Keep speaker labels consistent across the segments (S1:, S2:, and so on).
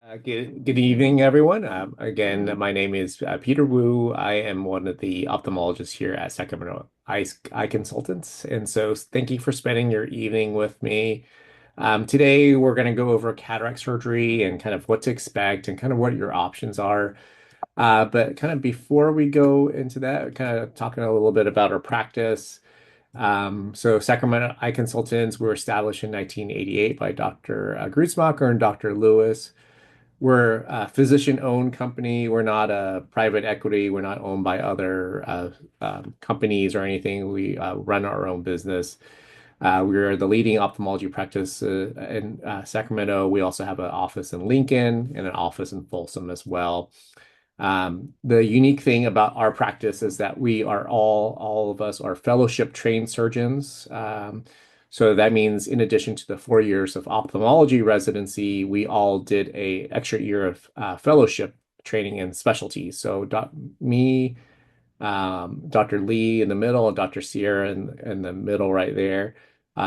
S1: Good evening, everyone. Again, my name is Peter Wu. I am one of the ophthalmologists here at Sacramento Eye Consultants. And so thank you for spending your evening with me. Today, we're going to go over cataract surgery and kind of what to expect and kind of what your options are. But kind of before we go into that, kind of talking a little bit about our practice. So Sacramento Eye Consultants were established in 1988 by Dr. Grootsmacher and Dr. Lewis. We're a physician-owned company. We're not a private equity. We're not owned by other companies or anything. We run our own business. We're the leading ophthalmology practice in Sacramento. We also have an office in Lincoln and an office in Folsom as well. The unique thing about our practice is that we are all of us are fellowship trained surgeons. So that means in addition to the 4 years of ophthalmology residency, we all did a extra year of fellowship training in specialties. So me, Dr. Lee in the middle, and Dr. Sierra in the middle right there,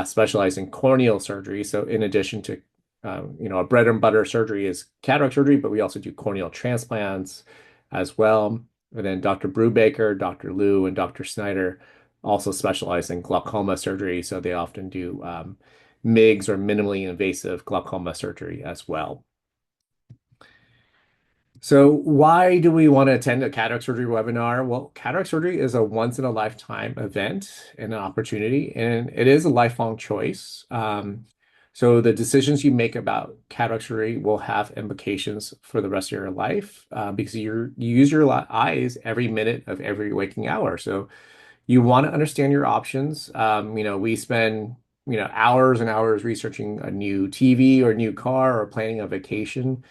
S1: specialize in corneal surgery. So in addition to our bread and butter surgery is cataract surgery, but we also do corneal transplants as well. And then Dr. Brubaker, Dr. Liu, and Dr. Snyder also specialize in glaucoma surgery. So they often do MIGS or minimally invasive glaucoma surgery as well. So why do we want to attend a cataract surgery webinar? Well, cataract surgery is a once in a lifetime event and an opportunity, and it is a lifelong choice. So the decisions you make about cataract surgery will have implications for the rest of your life because you use your eyes every minute of every waking hour. So you want to understand your options. We spend hours and hours researching a new TV or new car or planning a vacation,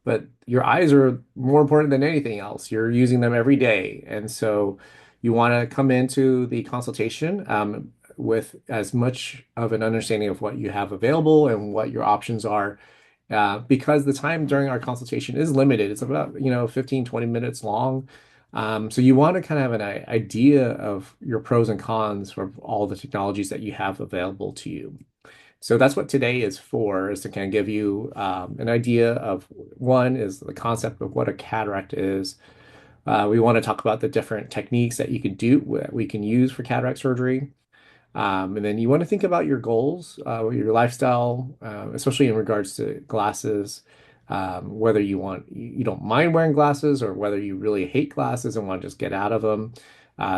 S1: but your eyes are more important than anything else. You're using them every day. And so you want to come into the consultation with as much of an understanding of what you have available and what your options are. Because the time during our consultation is limited. It's about, 15, 20 minutes long. So you want to kind of have an idea of your pros and cons for all the technologies that you have available to you. So that's what today is for, is to kind of give you an idea of one is the concept of what a cataract is. We want to talk about the different techniques that you can do, we can use for cataract surgery. And then you want to think about your goals, your lifestyle, especially in regards to glasses, whether you don't mind wearing glasses or whether you really hate glasses and want to just get out of them.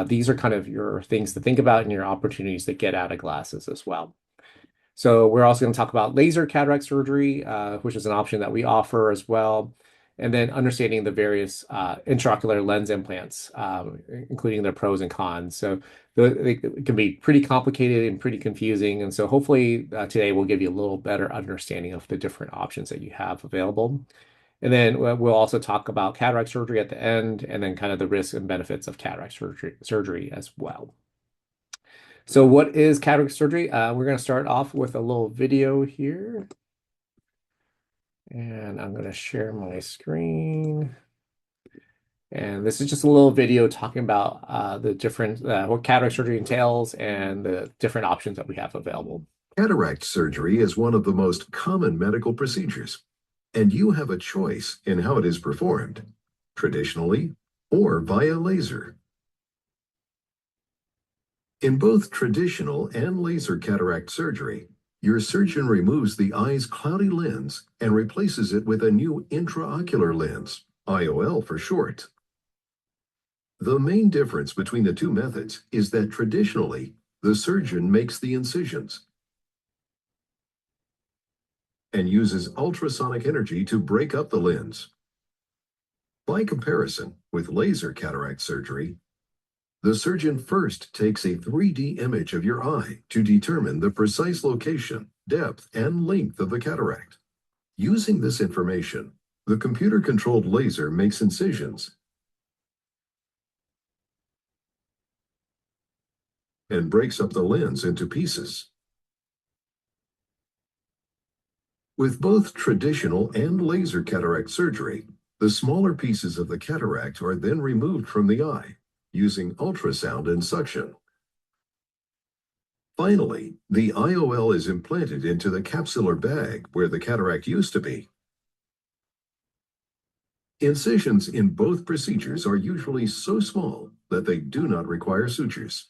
S1: These are kind of your things to think about and your opportunities to get out of glasses as well. So we're also going to talk about laser cataract surgery, which is an option that we offer as well. And then understanding the various intraocular lens implants, including their pros and cons. So they can be pretty complicated and pretty confusing. And so hopefully today will give you a little better understanding of the different options that you have available. And then we'll also talk about cataract surgery at the end, and then kind of the risks and benefits of cataract surgery as well. So what is cataract surgery? We're going to start off with a little video here. And I'm going to share my screen. And this is just a little video talking about the different, what cataract surgery entails and the different options that we have available.
S2: Cataract surgery is one of the most common medical procedures, and you have a choice in how it is performed, traditionally or via laser. In both traditional and laser cataract surgery, your surgeon removes the eye's cloudy lens and replaces it with a new intraocular lens, IOL for short. The main difference between the two methods is that traditionally, the surgeon makes the incisions and uses ultrasonic energy to break up the lens. By comparison, with laser cataract surgery, the surgeon first takes a 3D image of your eye to determine the precise location, depth, and length of the cataract. Using this information, the computer-controlled laser makes incisions and breaks up the lens into pieces. With both traditional and laser cataract surgery, the smaller pieces of the cataract are then removed from the eye using ultrasound and suction. Finally, the IOL is implanted into the capsular bag where the cataract used to be. Incisions in both procedures are usually so small that they do not require sutures.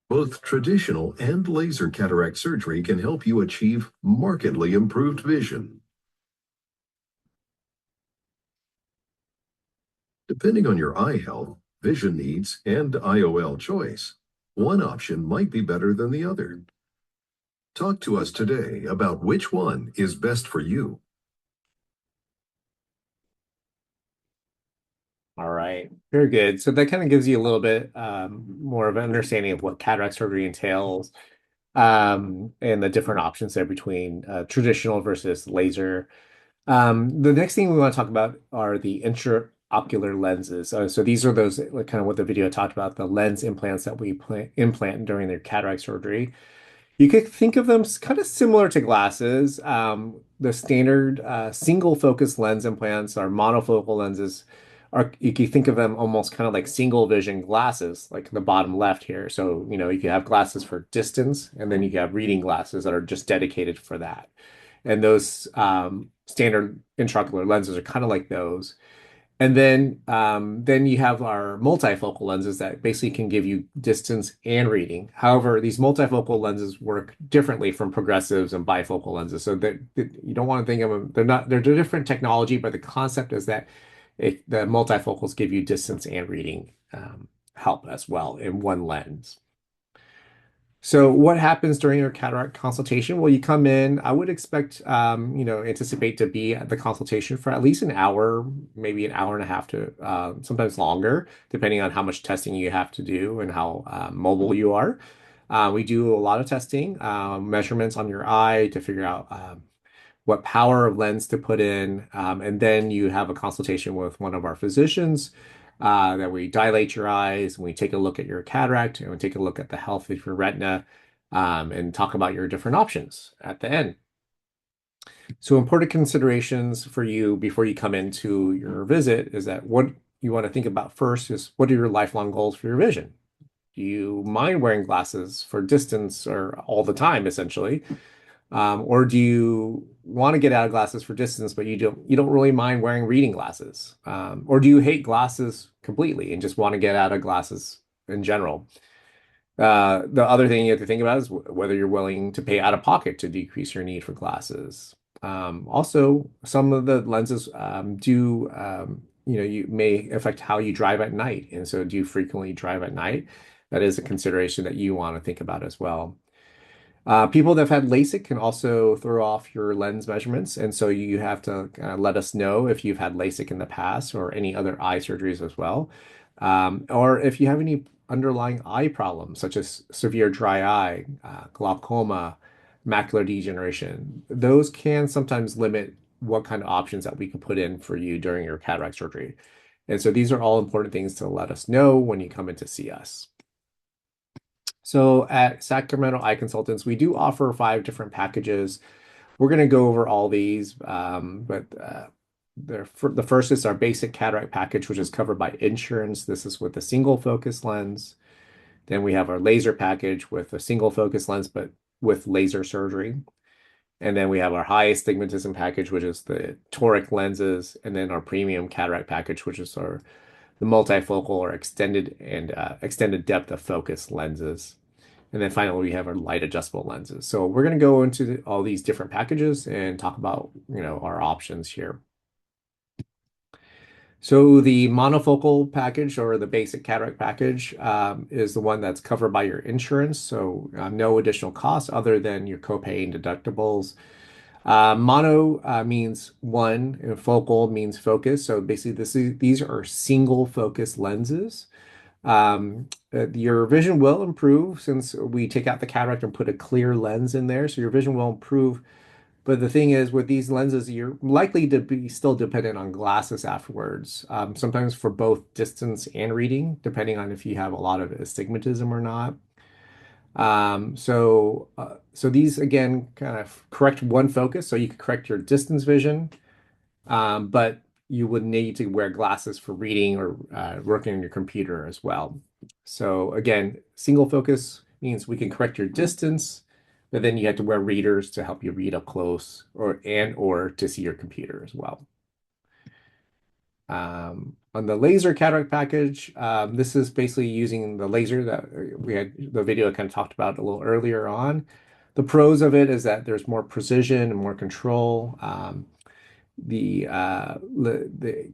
S2: Both traditional and laser cataract surgery can help you achieve markedly improved vision. Depending on your eye health, vision needs, and IOL choice, one option might be better than the other. Talk to us today about which one is best for you.
S1: All right, very good. So that kind of gives you a little bit more of an understanding of what cataract surgery entails, and the different options there between traditional versus laser. The next thing we want to talk about are the intraocular lenses. So these are those, like, kind of what the video talked about, the lens implants that we implant during their cataract surgery. You could think of them kind of similar to glasses. The standard single focus lens implants are monofocal lenses. Are, you could think of them almost kind of like single vision glasses, like the bottom left here. So, you could have glasses for distance, and then you could have reading glasses that are just dedicated for that. And those standard intraocular lenses are kind of like those. And then you have our multifocal lenses that basically can give you distance and reading. However, these multifocal lenses work differently from progressives and bifocal lenses. So that you don't want to think of them, they're different technology, but the concept is that the multifocals give you distance and reading help as well in one lens. So what happens during your cataract consultation? Well, you come in, I would expect, anticipate to be at the consultation for at least an hour, maybe an hour and a half to sometimes longer, depending on how much testing you have to do and how mobile you are. We do a lot of testing, measurements on your eye to figure out what power of lens to put in. And then you have a consultation with one of our physicians that we dilate your eyes and we take a look at your cataract and we take a look at the health of your retina and talk about your different options at the end. So important considerations for you before you come into your visit is that what you want to think about first is what are your lifelong goals for your vision? Do you mind wearing glasses for distance or all the time, essentially? Or do you want to get out of glasses for distance, but you don't really mind wearing reading glasses? Or do you hate glasses completely and just want to get out of glasses in general? The other thing you have to think about is whether you're willing to pay out of pocket to decrease your need for glasses. Also, some of the lenses you may affect how you drive at night. And so, do you frequently drive at night? That is a consideration that you want to think about as well. People that have had LASIK can also throw off your lens measurements, and so you have to let us know if you've had LASIK in the past or any other eye surgeries as well, or if you have any underlying eye problems such as severe dry eye, glaucoma, macular degeneration. Those can sometimes limit what kind of options that we can put in for you during your cataract surgery. And so these are all important things to let us know when you come in to see us. So at Sacramento Eye Consultants, we do offer 5 different packages. We're going to go over all these, but the first is our basic cataract package, which is covered by insurance. This is with a single focus lens. Then we have our laser package with a single focus lens, but with laser surgery. And then we have our high astigmatism package, which is the toric lenses, and then our premium cataract package, which is the multifocal or extended depth of focus lenses. And then finally, we have our light adjustable lenses. So we're going to go into all these different packages and talk about, our options here. So the monofocal package or the basic cataract package is the one that's covered by your insurance. So no additional costs other than your copay and deductibles. Mono means one, and focal means focus. So basically, these are single focus lenses. Your vision will improve since we take out the cataract and put a clear lens in there. So your vision will improve. But the thing is, with these lenses, you're likely to be still dependent on glasses afterwards, sometimes for both distance and reading, depending on if you have a lot of astigmatism or not. So these again kind of correct one focus, so you can correct your distance vision, but you would need to wear glasses for reading or working on your computer as well. So again, single focus means we can correct your distance, but then you have to wear readers to help you read up close or to see your computer as well. On the laser cataract package, this is basically using the laser that we had the video I kind of talked about a little earlier on. The pros of it is that there's more precision and more control. The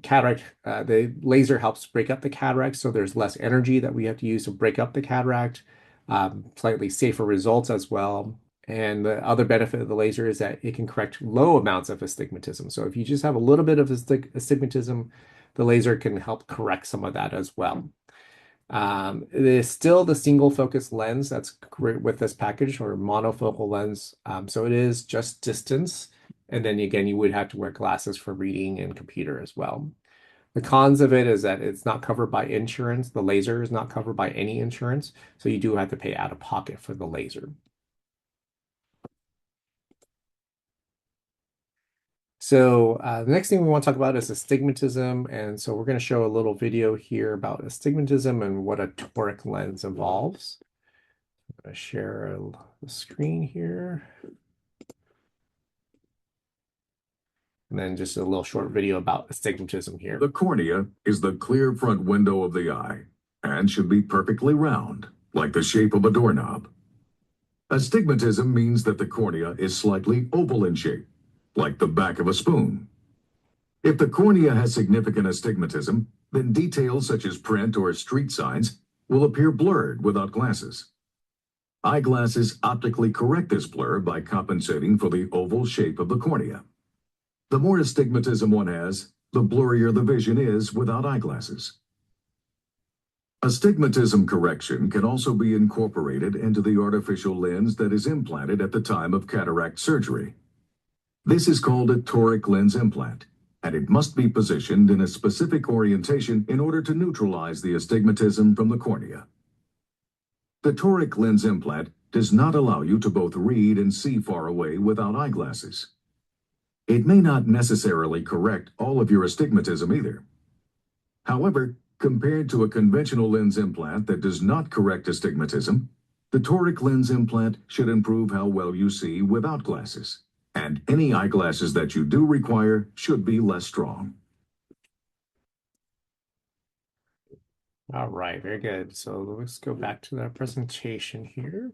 S1: cataract the laser helps break up the cataract, so there's less energy that we have to use to break up the cataract. Slightly safer results as well. And the other benefit of the laser is that it can correct low amounts of astigmatism. So if you just have a little bit of astigmatism, the laser can help correct some of that as well. It is still the single focus lens that's great with this package, or monofocal lens. So it is just distance. And then again, you would have to wear glasses for reading and computer as well. The cons of it is that it's not covered by insurance. The laser is not covered by any insurance. So you do have to pay out of pocket for the laser. So the next thing we want to talk about is astigmatism. And so we're going to show a little video here about astigmatism and what a toric lens involves. I'm going to share the screen here. And then just a little short video about astigmatism here.
S2: The cornea is the clear front window of the eye and should be perfectly round, like the shape of a doorknob. Astigmatism means that the cornea is slightly oval in shape, like the back of a spoon. If the cornea has significant astigmatism, then details such as print or street signs will appear blurred without glasses. Eyeglasses optically correct this blur by compensating for the oval shape of the cornea. The more astigmatism one has, the blurrier the vision is without eyeglasses. Astigmatism correction can also be incorporated into the artificial lens that is implanted at the time of cataract surgery. This is called a toric lens implant, and it must be positioned in a specific orientation in order to neutralize the astigmatism from the cornea. The toric lens implant does not allow you to both read and see far away without eyeglasses. It may not necessarily correct all of your astigmatism either. However, compared to a conventional lens implant that does not correct astigmatism, the toric lens implant should improve how well you see without glasses, and any eyeglasses that you do require should be less strong.
S1: All right, very good. So let's go back to the presentation here.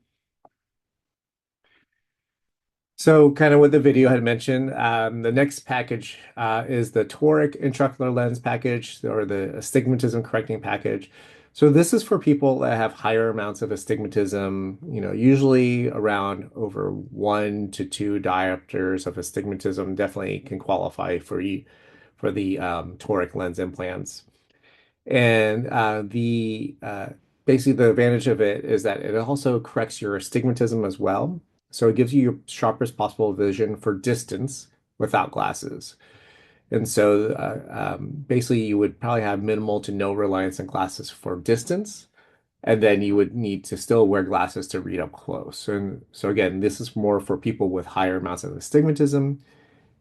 S1: So kind of what the video had mentioned, the next package is the toric intraocular lens package, or the astigmatism correcting package. So this is for people that have higher amounts of astigmatism, usually around over 1 to 2 diopters of astigmatism definitely can qualify for the toric lens implants. And basically the advantage of it is that it also corrects your astigmatism as well. So it gives you your sharpest possible vision for distance without glasses. And so basically you would probably have minimal to no reliance on glasses for distance. And then you would need to still wear glasses to read up close. And so again, this is more for people with higher amounts of astigmatism.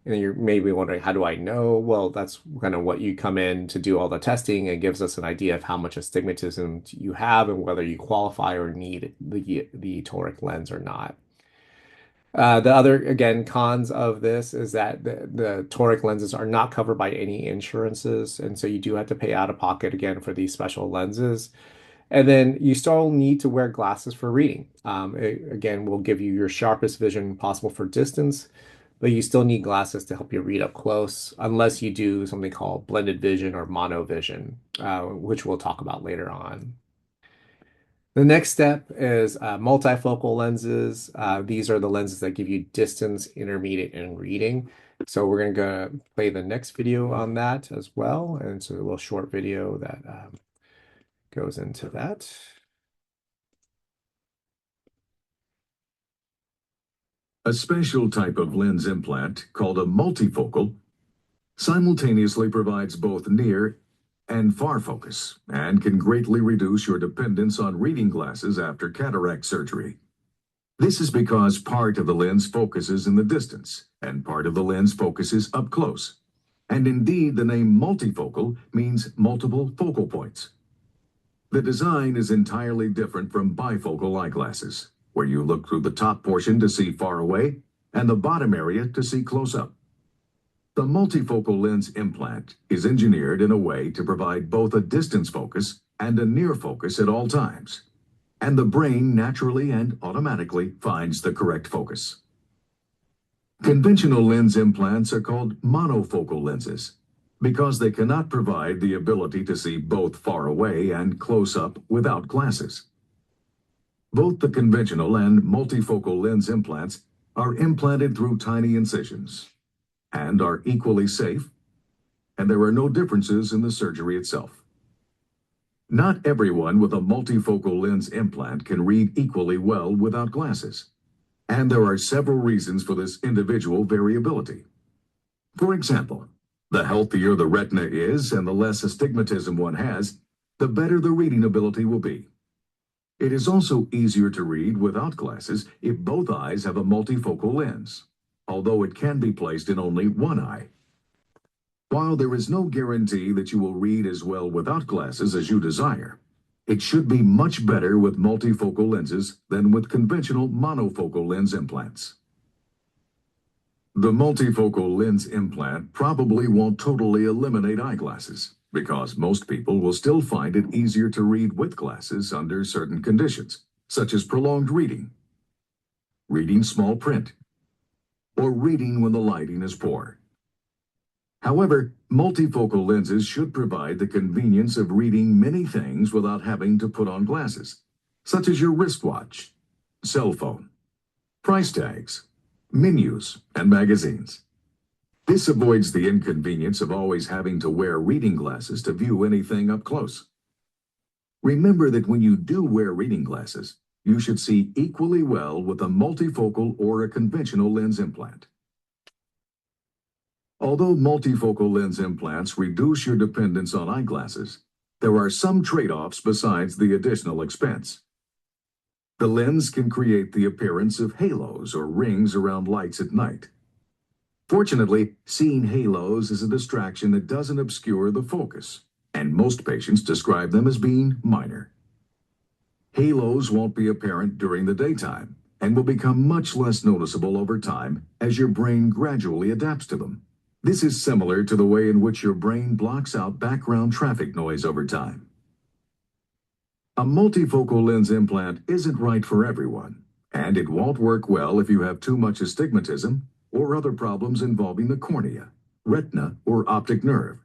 S1: And you're maybe wondering, how do I know? Well, that's kind of what you come in to do all the testing, and gives us an idea of how much astigmatism you have and whether you qualify or need the toric lens or not. The other, again, cons of this is that the toric lenses are not covered by any insurances, and so you do have to pay out of pocket again for these special lenses. And then you still need to wear glasses for reading. It, again, will give you your sharpest vision possible for distance, but you still need glasses to help you read up close, unless you do something called blended vision or monovision, which we'll talk about later on. The next step is multifocal lenses. These are the lenses that give you distance, intermediate, and reading. So we're going to go play the next video on that as well. And it's a little short video that goes into that.
S2: A special type of lens implant called a multifocal simultaneously provides both near and far focus, and can greatly reduce your dependence on reading glasses after cataract surgery. This is because part of the lens focuses in the distance, and part of the lens focuses up close. And indeed, the name multifocal means multiple focal points. The design is entirely different from bifocal eyeglasses, where you look through the top portion to see far away, and the bottom area to see close up. The multifocal lens implant is engineered in a way to provide both a distance focus and a near focus at all times, and the brain naturally and automatically finds the correct focus. Conventional lens implants are called monofocal lenses because they cannot provide the ability to see both far away and close up without glasses. Both the conventional and multifocal lens implants are implanted through tiny incisions and are equally safe, and there are no differences in the surgery itself. Not everyone with a multifocal lens implant can read equally well without glasses, and there are several reasons for this individual variability. For example, the healthier the retina is and the less astigmatism one has, the better the reading ability will be. It is also easier to read without glasses if both eyes have a multifocal lens, although it can be placed in only one eye. While there is no guarantee that you will read as well without glasses as you desire, it should be much better with multifocal lenses than with conventional monofocal lens implants. The multifocal lens implant probably won't totally eliminate eyeglasses, because most people will still find it easier to read with glasses under certain conditions, such as prolonged reading, reading small print, or reading when the lighting is poor. However, multifocal lenses should provide the convenience of reading many things without having to put on glasses, such as your wristwatch, cell phone, price tags, menus, and magazines. This avoids the inconvenience of always having to wear reading glasses to view anything up close. Remember that when you do wear reading glasses, you should see equally well with a multifocal or a conventional lens implant. Although multifocal lens implants reduce your dependence on eyeglasses, there are some trade-offs besides the additional expense. The lens can create the appearance of halos or rings around lights at night. Fortunately, seeing halos is a distraction that doesn't obscure the focus, and most patients describe them as being minor. Halos won't be apparent during the daytime and will become much less noticeable over time as your brain gradually adapts to them. This is similar to the way in which your brain blocks out background traffic noise over time. A multifocal lens implant isn't right for everyone, and it won't work well if you have too much astigmatism or other problems involving the cornea, retina, or optic nerve.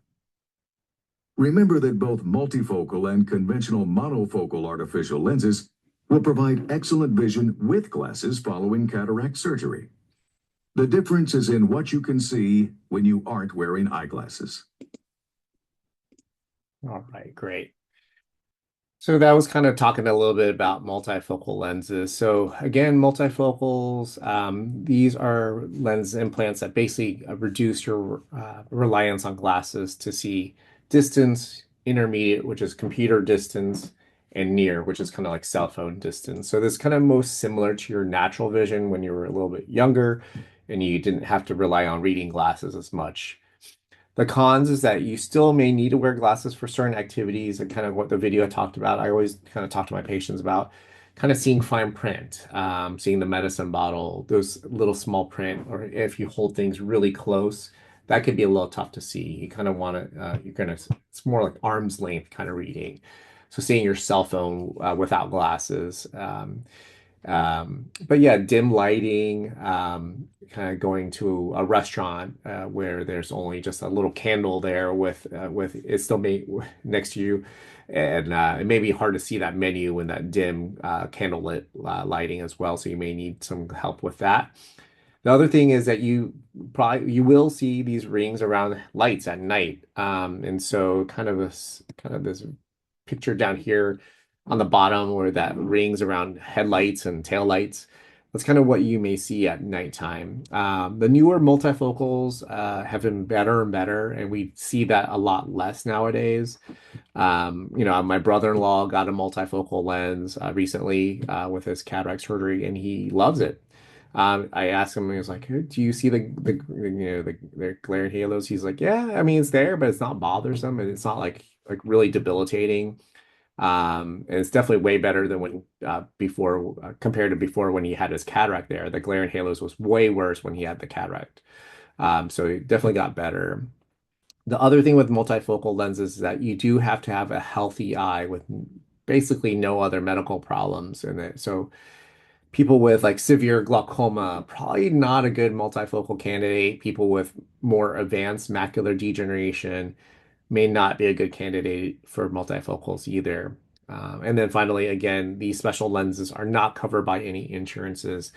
S2: Remember that both multifocal and conventional monofocal artificial lenses will provide excellent vision with glasses following cataract surgery. The difference is in what you can see when you aren't wearing eyeglasses.
S1: All right, great. So that was kind of talking a little bit about multifocal lenses. So again, multifocals, these are lens implants that basically reduce your reliance on glasses to see distance, intermediate, which is computer distance, and near, which is kind of like cell phone distance. So this is kind of most similar to your natural vision when you were a little bit younger and you didn't have to rely on reading glasses as much. The cons is that you still may need to wear glasses for certain activities and kind of what the video talked about. I always kind of talk to my patients about kind of seeing fine print, seeing the medicine bottle, those little small print, or if you hold things really close, that could be a little tough to see. You kind of want to, it's more like arm's length kind of reading. So seeing your cell phone without glasses. But yeah, dim lighting, kind of going to a restaurant where there's only just a little candle there with it still may next to you, and it may be hard to see that menu in that dim candlelit lighting as well. So you may need some help with that. The other thing is that you will see these rings around lights at night, and so kind of this picture down here on the bottom where that rings around headlights and taillights. That's kind of what you may see at nighttime. The newer multifocals have been better and better, and we see that a lot less nowadays. My brother-in-law got a multifocal lens recently with his cataract surgery, and he loves it. I asked him, he was like, "Hey, do you see the glaring halos?" He's like, "Yeah, I mean it's there, but it's not bothersome, and it's not like really debilitating." And it's definitely way better than when before compared to before when he had his cataract there. The glare and halos was way worse when he had the cataract. So it definitely got better. The other thing with multifocal lenses is that you do have to have a healthy eye with basically no other medical problems in it. So people with like severe glaucoma, probably not a good multifocal candidate. People with more advanced macular degeneration may not be a good candidate for multifocals either. And then finally, again, these special lenses are not covered by any insurances.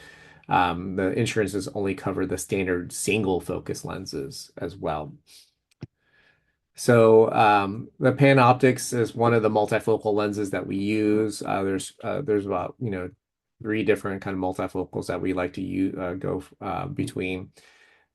S1: The insurances only cover the standard single focus lenses as well. So the Panoptix is one of the multifocal lenses that we use. There's about three different kind of multifocals that we like to use go between.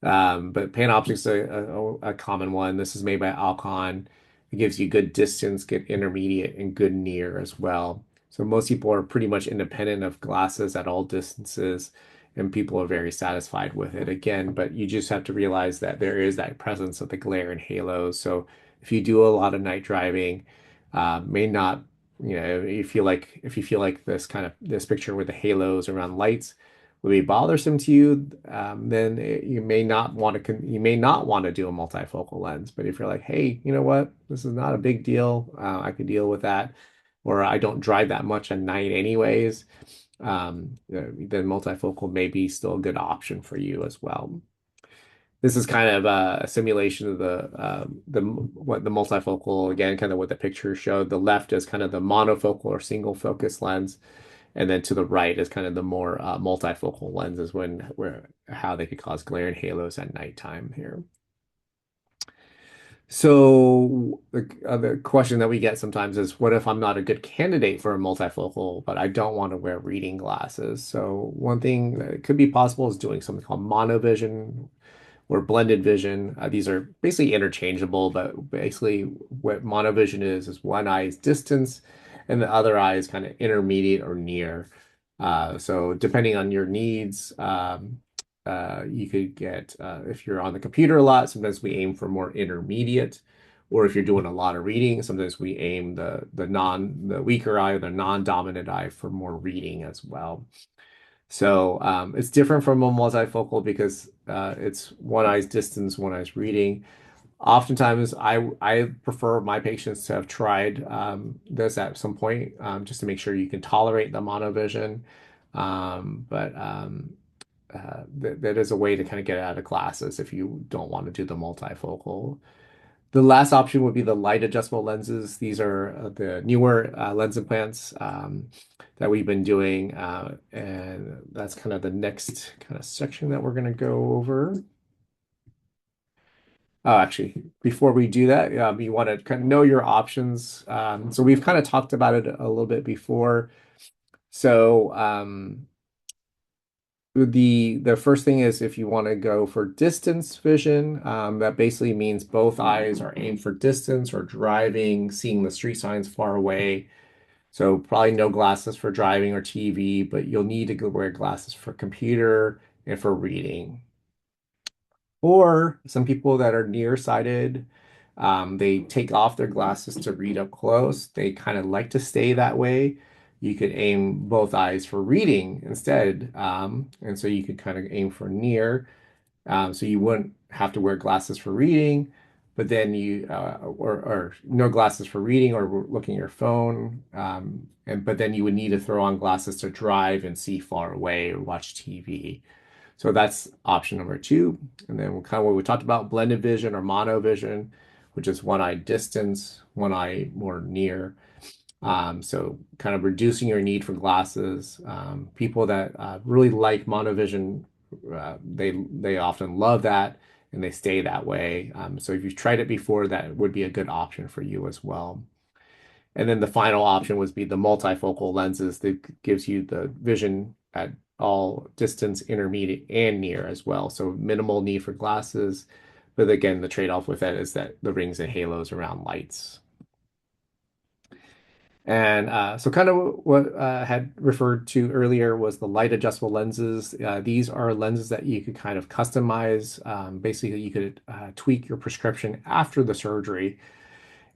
S1: But Panoptix is a common one. This is made by Alcon. It gives you good distance, good intermediate, and good near as well. So most people are pretty much independent of glasses at all distances, and people are very satisfied with it again. But you just have to realize that there is that presence of the glare and halos. So if you do a lot of night driving, may not, if you feel like this picture with the halos around lights would be bothersome to you, then you may not want to you may not want to do a multifocal lens. But if you're like, hey, you know what, this is not a big deal, I could deal with that, or I don't drive that much at night anyways, then multifocal may be still a good option for you as well. This is kind of a simulation of the what the multifocal again, kind of what the picture showed. The left is kind of the monofocal or single focus lens, and then to the right is kind of the more multifocal lenses where how they could cause glare and halos at nighttime here. So the question that we get sometimes is, what if I'm not a good candidate for a multifocal, but I don't want to wear reading glasses? So one thing that could be possible is doing something called monovision or blended vision. These are basically interchangeable, but basically what monovision is one eye's distance and the other eye is kind of intermediate or near. So depending on your needs, you could get, if you're on the computer a lot, sometimes we aim for more intermediate. Or if you're doing a lot of reading, sometimes we aim the weaker eye or the non-dominant eye for more reading as well. So it's different from a multifocal because it's one eye's distance, one eye's reading. Oftentimes, I prefer my patients to have tried this at some point just to make sure you can tolerate the monovision. But that is a way to kind of get out of glasses if you don't want to do the multifocal. The last option would be the light adjustable lenses. These are the newer lens implants that we've been doing, and that's kind of the next kind of section that we're going to go over. Oh, actually, before we do that, you want to kind of know your options. So we've kind of talked about it a little bit before. So the first thing is if you want to go for distance vision, that basically means both eyes are aimed for distance or driving, seeing the street signs far away. So probably no glasses for driving or TV, but you'll need to wear glasses for computer and for reading. Or some people that are nearsighted, they take off their glasses to read up close. They kind of like to stay that way. You could aim both eyes for reading instead. And so you could kind of aim for near. So you wouldn't have to wear glasses for reading, but then or no glasses for reading or looking at your phone. But then you would need to throw on glasses to drive and see far away or watch TV. So that's option number two. And then kind of what we talked about, blended vision or monovision, which is one eye distance, one eye more near. So kind of reducing your need for glasses. People that really like monovision, they often love that and they stay that way. So if you've tried it before, that would be a good option for you as well. And then the final option would be the multifocal lenses that gives you the vision at all distance, intermediate, and near as well. So minimal need for glasses. But again, the trade-off with that is that the rings and halos around lights. And so kind of what I had referred to earlier was the light adjustable lenses. These are lenses that you could kind of customize. Basically, you could tweak your prescription after the surgery.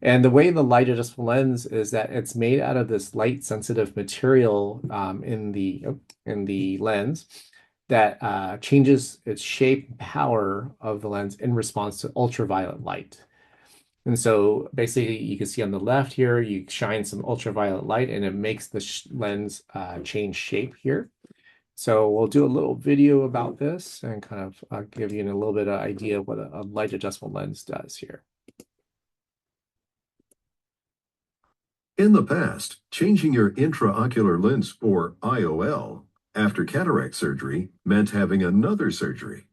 S1: And the way the light adjustable lens is that it's made out of this light sensitive material in the lens. that changes its shape and power of the lens in response to ultraviolet light. And so basically, you can see on the left here, you shine some ultraviolet light and it makes the lens change shape here. So we'll do a little video about this and kind of give you a little bit of idea of what a light adjustable lens does here.
S2: In the past, changing your intraocular lens, or IOL, after cataract surgery meant having another surgery.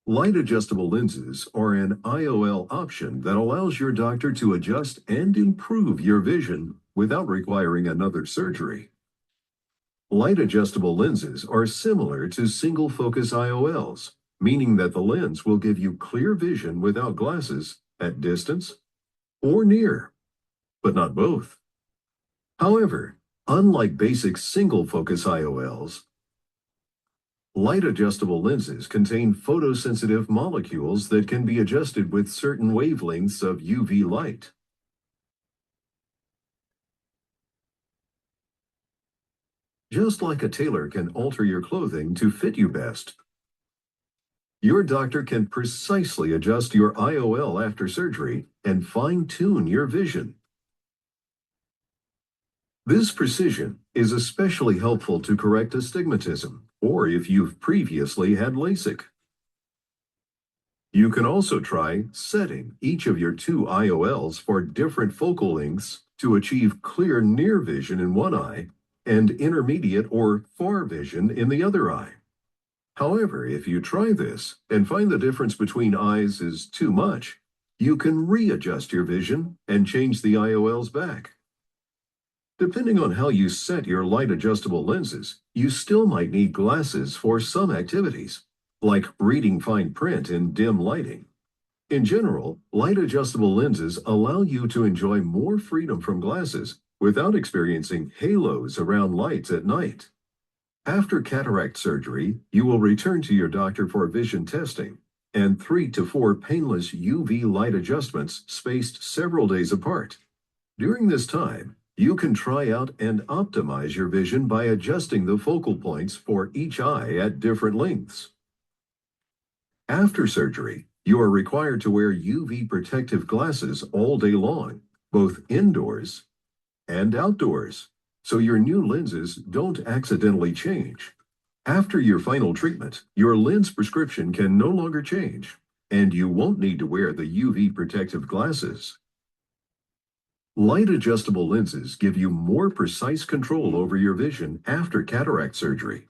S2: Light adjustable lenses are an IOL option that allows your doctor to adjust and improve your vision without requiring another surgery. Light adjustable lenses are similar to single focus IOLs, meaning that the lens will give you clear vision without glasses at distance or near, but not both. However, unlike basic single focus IOLs, light adjustable lenses contain photosensitive molecules that can be adjusted with certain wavelengths of UV light. Just like a tailor can alter your clothing to fit you best, your doctor can precisely adjust your IOL after surgery and fine-tune your vision. This precision is especially helpful to correct astigmatism, or if you've previously had LASIK. You can also try setting each of your two IOLs for different focal lengths to achieve clear near vision in one eye and intermediate or far vision in the other eye. However, if you try this and find the difference between eyes is too much, you can readjust your vision and change the IOLs back. Depending on how you set your light adjustable lenses, you still might need glasses for some activities, like reading fine print in dim lighting. In general, light adjustable lenses allow you to enjoy more freedom from glasses without experiencing halos around lights at night. After cataract surgery, you will return to your doctor for vision testing and 3 to 4 painless UV light adjustments spaced several days apart. During this time, you can try out and optimize your vision by adjusting the focal points for each eye at different lengths. After surgery, you are required to wear UV protective glasses all day long, both indoors and outdoors, so your new lenses don't accidentally change. After your final treatment, your lens prescription can no longer change, and you won't need to wear the UV protective glasses. Light adjustable lenses give you more precise control over your vision after cataract surgery.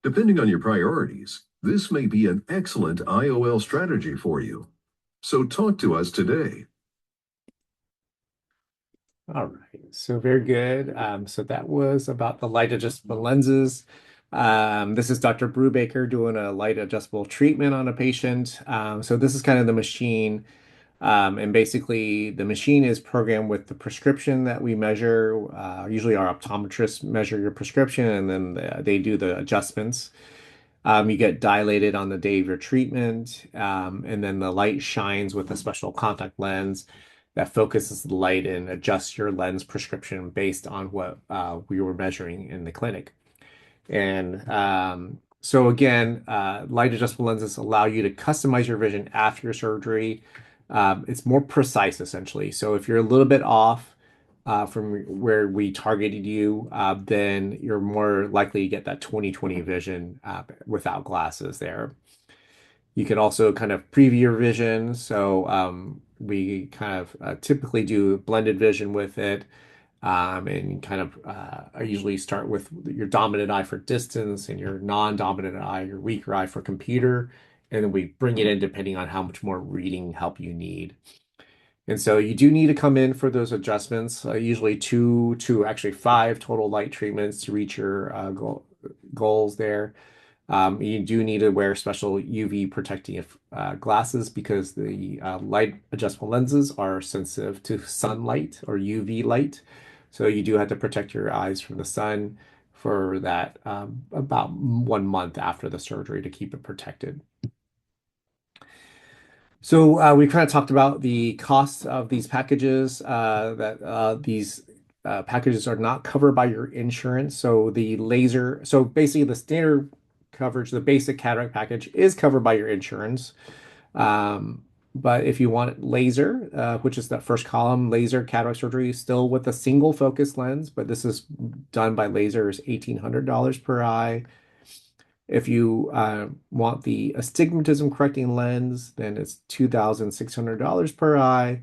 S2: Depending on your priorities, this may be an excellent IOL strategy for you. So talk to us today.
S1: All right, so very good. So that was about the light adjustable lenses. This is Dr. Brubaker doing a light adjustable treatment on a patient. So this is kind of the machine. And basically, the machine is programmed with the prescription that we measure. Usually, our optometrists measure your prescription and then they do the adjustments. You get dilated on the day of your treatment, and then the light shines with a special contact lens that focuses the light and adjusts your lens prescription based on what we were measuring in the clinic. And so again, light adjustable lenses allow you to customize your vision after your surgery. It's more precise essentially. So if you're a little bit off from where we targeted you, then you're more likely to get that 20/20 vision without glasses there. You can also kind of preview your vision. So we kind of typically do blended vision with it. And kind of, I usually start with your dominant eye for distance and your non-dominant eye, your weaker eye for computer. And then we bring it in depending on how much more reading help you need. And so you do need to come in for those adjustments, usually two to actually five total light treatments to reach your goals there. You do need to wear special UV protective glasses because the light adjustable lenses are sensitive to sunlight or UV light. So you do have to protect your eyes from the sun for that about 1 month after the surgery to keep it protected. So we kind of talked about the cost of these packages that these packages are not covered by your insurance. So the laser, so basically the standard coverage, the basic cataract package is covered by your insurance. Um, but if you want laser, which is that first column, laser cataract surgery, still with a single focus lens, but this is done by laser, is $1,800 per eye. If you want the astigmatism correcting lens, then it's $2,600 per eye.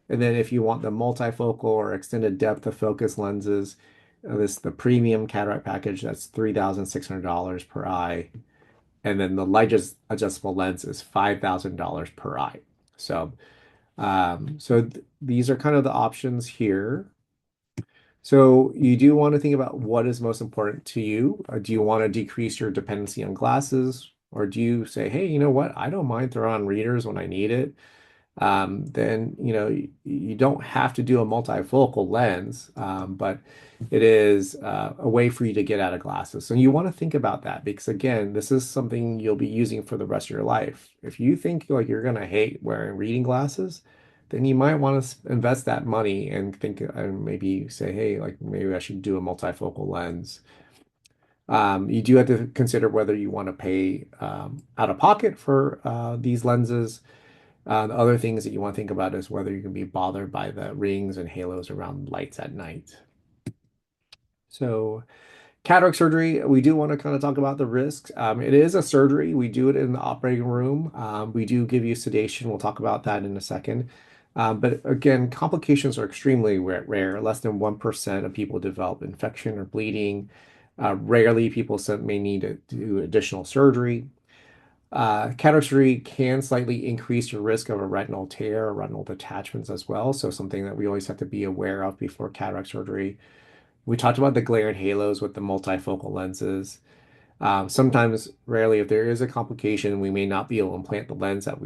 S1: And then if you want the multifocal or extended depth of focus lenses, this the premium cataract package, that's $3,600 per eye. And then the light adjustable lens is $5,000 per eye. So, these are kind of the options here. So you do want to think about what is most important to you. Do you want to decrease your dependency on glasses? Or do you say, hey, you know what? I don't mind throwing on readers when I need it. Then you don't have to do a multifocal lens, but it is a way for you to get out of glasses. So you want to think about that because again, this is something you'll be using for the rest of your life. If you think like you're gonna hate wearing reading glasses, then you might want to invest that money and think and maybe say, hey, like maybe I should do a multifocal lens. You do have to consider whether you want to pay out of pocket for these lenses. The other things that you want to think about is whether you can be bothered by the rings and halos around lights at night. So, cataract surgery, we do want to kind of talk about the risks. It is a surgery. We do it in the operating room. We do give you sedation. We'll talk about that in a second. But again, complications are extremely rare. Less than 1% of people develop infection or bleeding. Rarely people may need to do additional surgery. Cataract surgery can slightly increase your risk of a retinal tear or retinal detachments as well. So something that we always have to be aware of before cataract surgery. We talked about the glare and halos with the multifocal lenses. Sometimes, rarely, if there is a complication, we may not be able to implant the lens that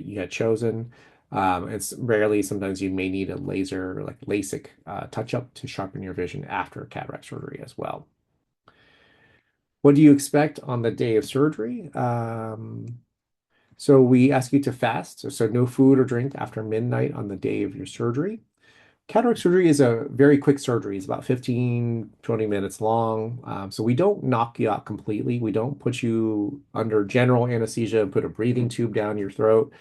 S1: you had chosen. It's rarely, sometimes you may need a laser like LASIK touch-up to sharpen your vision after cataract surgery as well. What do you expect on the day of surgery? So we ask you to fast, so no food or drink after midnight on the day of your surgery. Cataract surgery is a very quick surgery. It's about 15, 20 minutes long. So we don't knock you out completely. We don't put you under general anesthesia and put a breathing tube down your throat.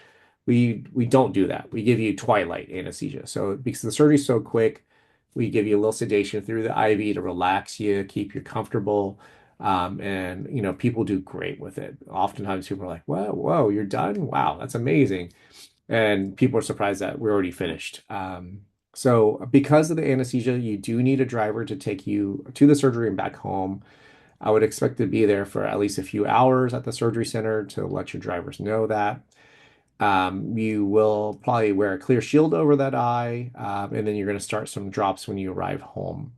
S1: We don't do that. We give you twilight anesthesia. So because the surgery is so quick, we give you a little sedation through the IV to relax you, keep you comfortable. And people do great with it. Oftentimes people are like, whoa, whoa, you're done? Wow, that's amazing. And people are surprised that we're already finished. So because of the anesthesia, you do need a driver to take you to the surgery and back home. I would expect to be there for at least a few hours at the surgery center to let your drivers know that. You will probably wear a clear shield over that eye, and then you're going to start some drops when you arrive home.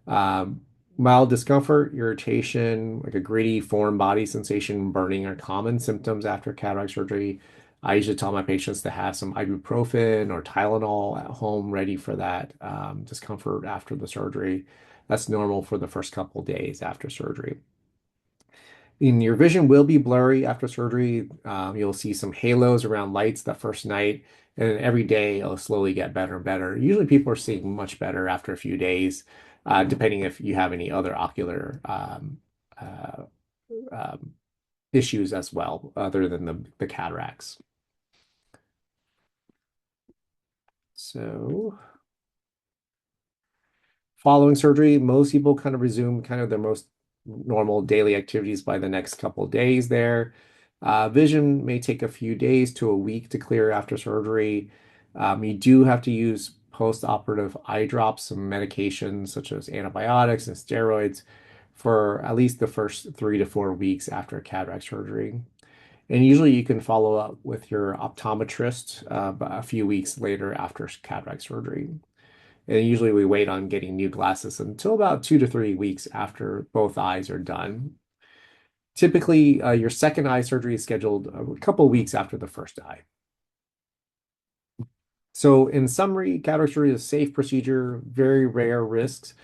S1: Um, Mild discomfort, irritation, like a gritty foreign body sensation, burning are common symptoms after cataract surgery. I usually tell my patients to have some ibuprofen or Tylenol at home ready for that discomfort after the surgery. That's normal for the first couple days after surgery. And your vision will be blurry after surgery. You'll see some halos around lights that first night, and then every day it'll slowly get better and better. Usually, people are seeing much better after a few days, depending if you have any other ocular uh, um, issues as well, other than the cataracts. So. Following surgery, most people kind of resume kind of their most normal daily activities by the next couple of days there. Vision may take a few days to a week to clear after surgery. You do have to use post-operative eye drops, some medications such as antibiotics and steroids for at least the first 3 to 4 weeks after cataract surgery. And usually you can follow up with your optometrist a few weeks later after cataract surgery. And usually we wait on getting new glasses until about 2 to 3 weeks after both eyes are done. Typically, your second eye surgery is scheduled a couple weeks after the first eye. So, in summary, cataract surgery is a safe procedure, very rare risks.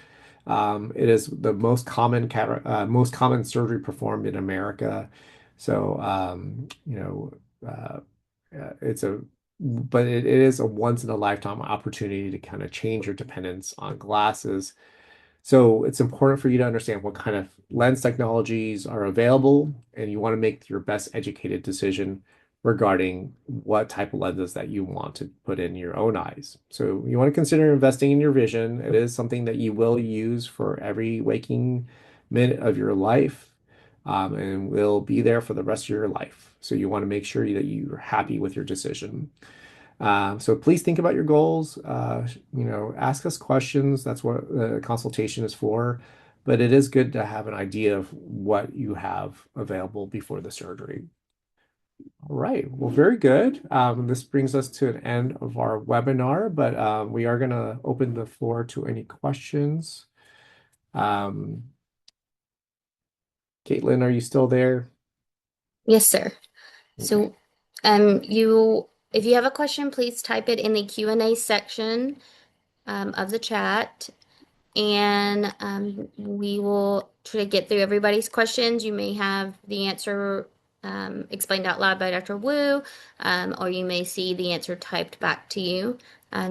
S1: It is the most common surgery performed in America. So, uh, it's a but it is a once in a lifetime opportunity to kind of change your dependence on glasses. So it's important for you to understand what kind of lens technologies are available, and you want to make your best educated decision regarding what type of lenses that you want to put in your own eyes. So you want to consider investing in your vision. It is something that you will use for every waking minute of your life, and will be there for the rest of your life. So you want to make sure that you're happy with your decision. So please think about your goals. Ask us questions. That's what the consultation is for. But it is good to have an idea of what you have available before the surgery. All right. Well, very good. This brings us to an end of our webinar, but we are going to open the floor to any questions. Um, Caitlin, are you still there?
S3: Yes, sir.
S1: Okay.
S3: So, if you have a question, please type it in the Q&A section of the chat, and we will try to get through everybody's questions. You may have the answer explained out loud by Dr. Wu, or you may see the answer typed back to you.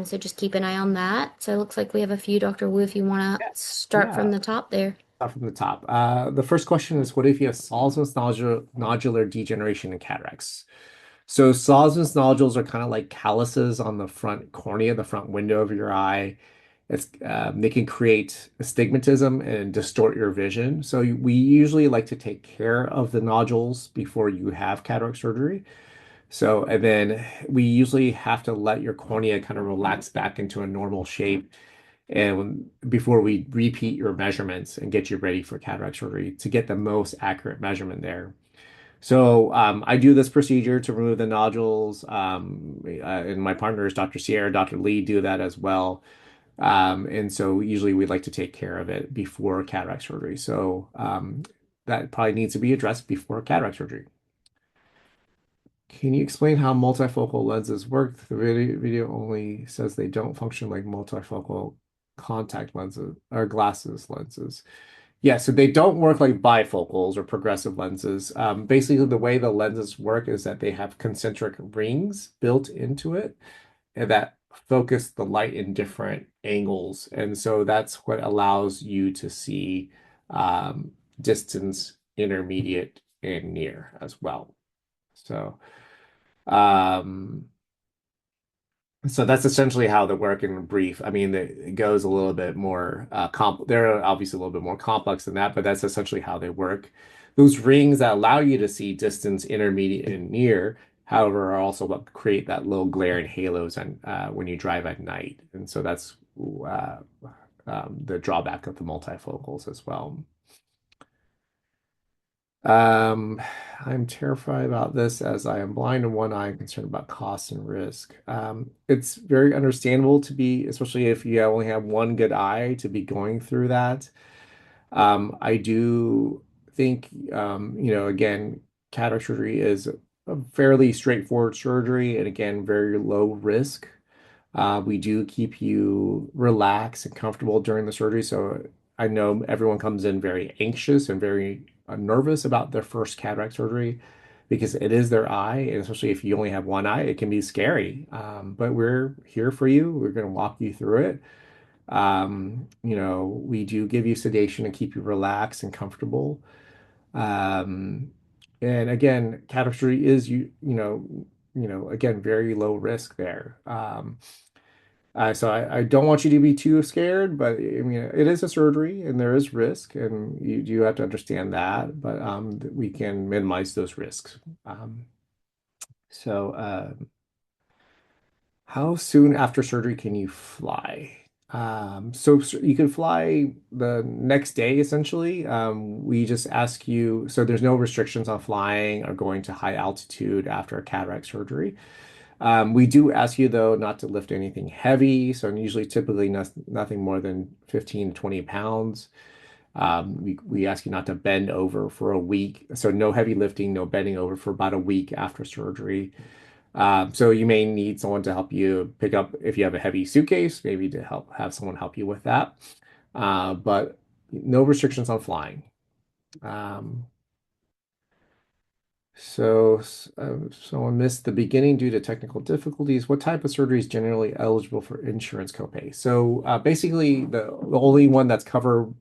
S3: So just keep an eye on that. So it looks like we have a few, Dr. Wu, if you want
S1: Yeah.
S3: to start
S1: Yeah.
S3: from the top there.
S1: Start from the top. The first question is, what if you have Salzman's nodular degeneration and cataracts? So Salzman's nodules are kind of like calluses on the front cornea, the front window of your eye. They can create astigmatism and distort your vision. So we usually like to take care of the nodules before you have cataract surgery. So, and then we usually have to let your cornea kind of relax back into a normal shape before we repeat your measurements and get you ready for cataract surgery to get the most accurate measurement there. So I do this procedure to remove the nodules, and my partners, Dr. Sierra, Dr. Lee, do that as well. And so usually we like to take care of it before cataract surgery. So that probably needs to be addressed before cataract surgery. Can you explain how multifocal lenses work? The video only says they don't function like multifocal contact lenses or glasses lenses. Yeah, so they don't work like bifocals or progressive lenses. Basically, the way the lenses work is that they have concentric rings built into it and that focus the light in different angles. And so that's what allows you to see distance, intermediate, and near as well. So, um, so that's essentially how they work in brief. I mean, it goes a little bit more they're obviously a little bit more complex than that, but that's essentially how they work. Those rings that allow you to see distance, intermediate, and near, however, are also what create that little glare and halos and when you drive at night. And so that's uh, the drawback of the multifocals as well. Um, I'm terrified about this as I am blind in one eye and concerned about cost and risk. It's very understandable to be, especially if you only have one good eye, to be going through that. I do think, again, cataract surgery is a fairly straightforward surgery and again, very low risk. We do keep you relaxed and comfortable during the surgery. So I know everyone comes in very anxious and very nervous about their first cataract surgery because it is their eye. And especially if you only have one eye, it can be scary. But we're here for you. We're going to walk you through it. We do give you sedation and keep you relaxed and comfortable. Um, and again, cataract surgery is again, very low risk there. So I don't want you to be too scared, but I mean, it is a surgery and there is risk, and you do have to understand that, but we can minimize those risks. So, how soon after surgery can you fly? So you can fly the next day, essentially. We just ask you, so there's no restrictions on flying or going to high altitude after a cataract surgery. We do ask you though not to lift anything heavy, so usually typically nothing more than 15 to 20 pounds. We ask you not to bend over for a week, so no heavy lifting, no bending over for about a week after surgery. So you may need someone to help you pick up if you have a heavy suitcase, maybe to help have someone help you with that. But no restrictions on flying. Um, Someone missed the beginning due to technical difficulties. What type of surgery is generally eligible for insurance copay? Basically, the only one that's covered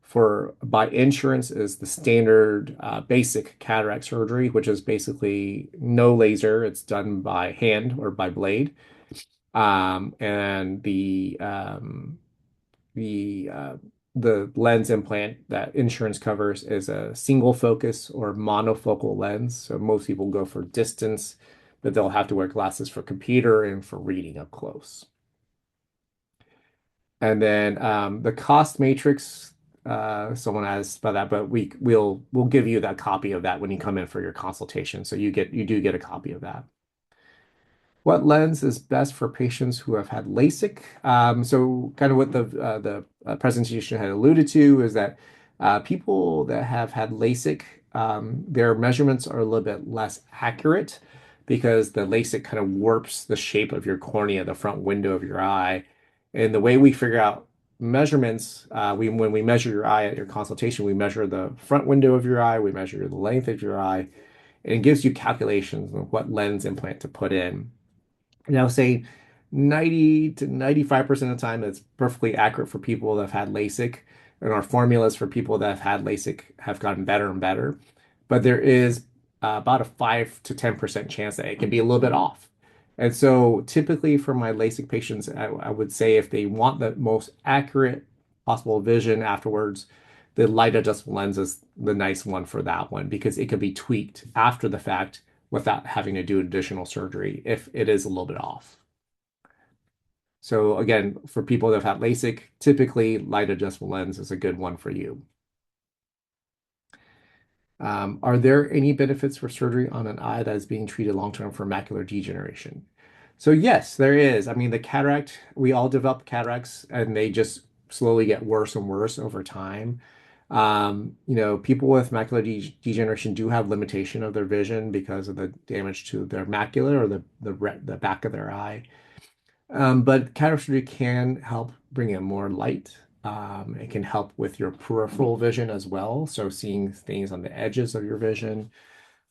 S1: for by insurance is the standard basic cataract surgery, which is basically no laser. It's done by hand or by blade. And the uh, the lens implant that insurance covers is a single focus or monofocal lens. So most people go for distance, but they'll have to wear glasses for computer and for reading up close. And then the cost matrix, someone asked about that, but we'll give you that copy of that when you come in for your consultation. So you do get a copy of that. What lens is best for patients who have had LASIK? So, kind of what the presentation had alluded to is that people that have had LASIK, their measurements are a little bit less accurate because the LASIK kind of warps the shape of your cornea, the front window of your eye. And the way we figure out measurements, when we measure your eye at your consultation, we measure the front window of your eye, we measure the length of your eye, and it gives you calculations of what lens implant to put in. And I would say 90 to 95% of the time, that's perfectly accurate for people that have had LASIK. And our formulas for people that have had LASIK have gotten better and better. But there is about a 5 to 10% chance that it can be a little bit off. And so typically for my LASIK patients, I would say if they want the most accurate possible vision afterwards, the light adjustable lens is the nice one for that one because it could be tweaked after the fact without having to do additional surgery if it is a little bit off. So again, for people that have had LASIK, typically light adjustable lens is a good one for you. Are there any benefits for surgery on an eye that is being treated long-term for macular degeneration? So yes, there is. I mean, the cataract, we all develop cataracts and they just slowly get worse and worse over time. People with macular degeneration do have limitation of their vision because of the damage to their macula or the back of their eye. But cataract surgery can help bring in more light. It can help with your peripheral vision as well. So seeing things on the edges of your vision.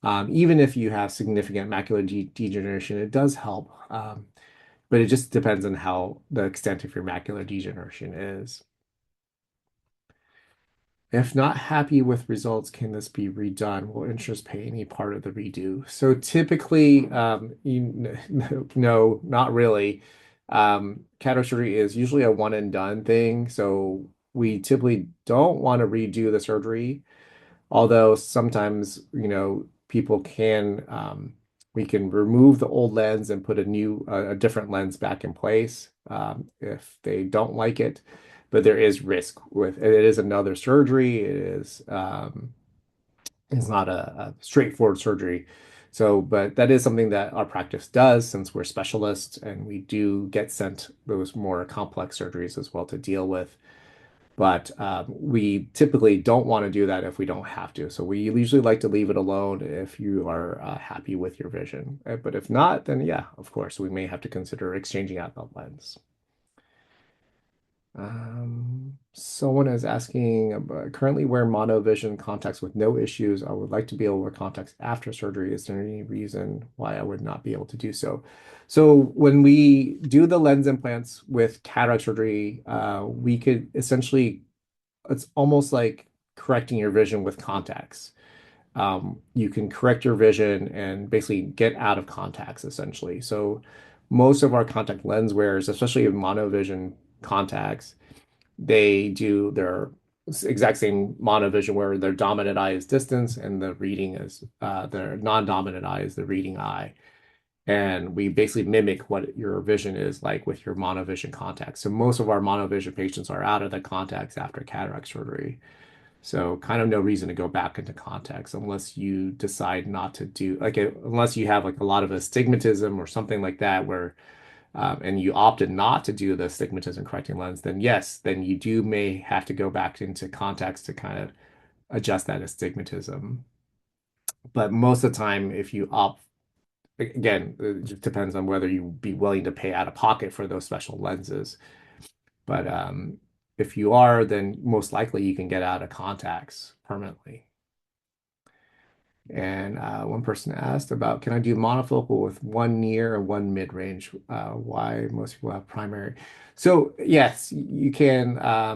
S1: Even if you have significant macular degeneration, it does help. But it just depends on how the extent of your macular degeneration is. If not happy with results, can this be redone? Will insurance pay any part of the redo? So typically, no, not really. Cataract surgery is usually a one and done thing. So we typically don't want to redo the surgery. Although sometimes, people we can remove the old lens and put a different lens back in place if they don't like it. But there is risk with it. It is another surgery. It's not a straightforward surgery. So, but that is something that our practice does since we're specialists and we do get sent those more complex surgeries as well to deal with. But we typically don't want to do that if we don't have to. So we usually like to leave it alone if you are happy with your vision. But if not, then yeah, of course, we may have to consider exchanging out the lens. Someone is asking, currently wear monovision contacts with no issues. I would like to be able to wear contacts after surgery. Is there any reason why I would not be able to do so? So when we do the lens implants with cataract surgery, we could essentially, it's almost like correcting your vision with contacts. You can correct your vision and basically get out of contacts essentially. So most of our contact lens wearers, especially monovision contacts, they do their exact same monovision where their dominant eye is distance and the reading is their non-dominant eye is the reading eye. And we basically mimic what your vision is like with your monovision contacts. So most of our monovision patients are out of the contacts after cataract surgery. So kind of no reason to go back into contacts unless you decide not to do unless you have like a lot of astigmatism or something like that where and you opted not to do the astigmatism correcting lens, then yes, then you do may have to go back into contacts to kind of adjust that astigmatism. But most of the time, if you opt, again, it just depends on whether you be willing to pay out of pocket for those special lenses. But if you are, then most likely you can get out of contacts permanently. And one person asked about, can I do monofocal with one near and one mid-range? Why most people have primary? So yes, you can. I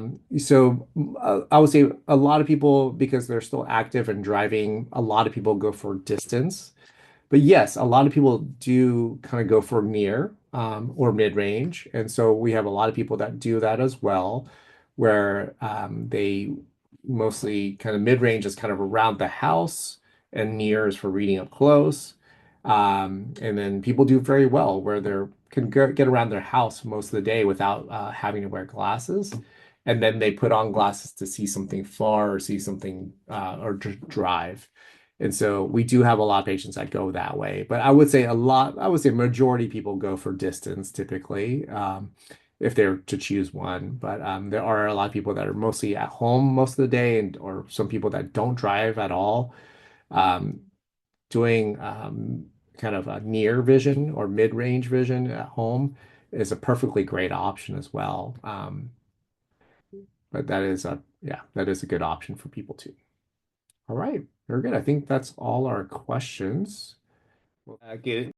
S1: would say a lot of people, because they're still active and driving, a lot of people go for distance. But yes, a lot of people do kind of go for near or mid-range. And so we have a lot of people that do that as well, where they mostly kind of mid-range is kind of around the house and near is for reading up close. And then people do very well where they can get around their house most of the day without having to wear glasses. And then they put on glasses to see something far or see something or drive. And so we do have a lot of patients that go that way. But I would say majority people go for distance typically, if they're to choose one. But there are a lot of people that are mostly at home most of the day, and or some people that don't drive at all. Um, Doing kind of a near vision or mid-range vision at home is a perfectly great option as well. But that is a good option for people too. All right, very good. I think that's all our questions. We'll get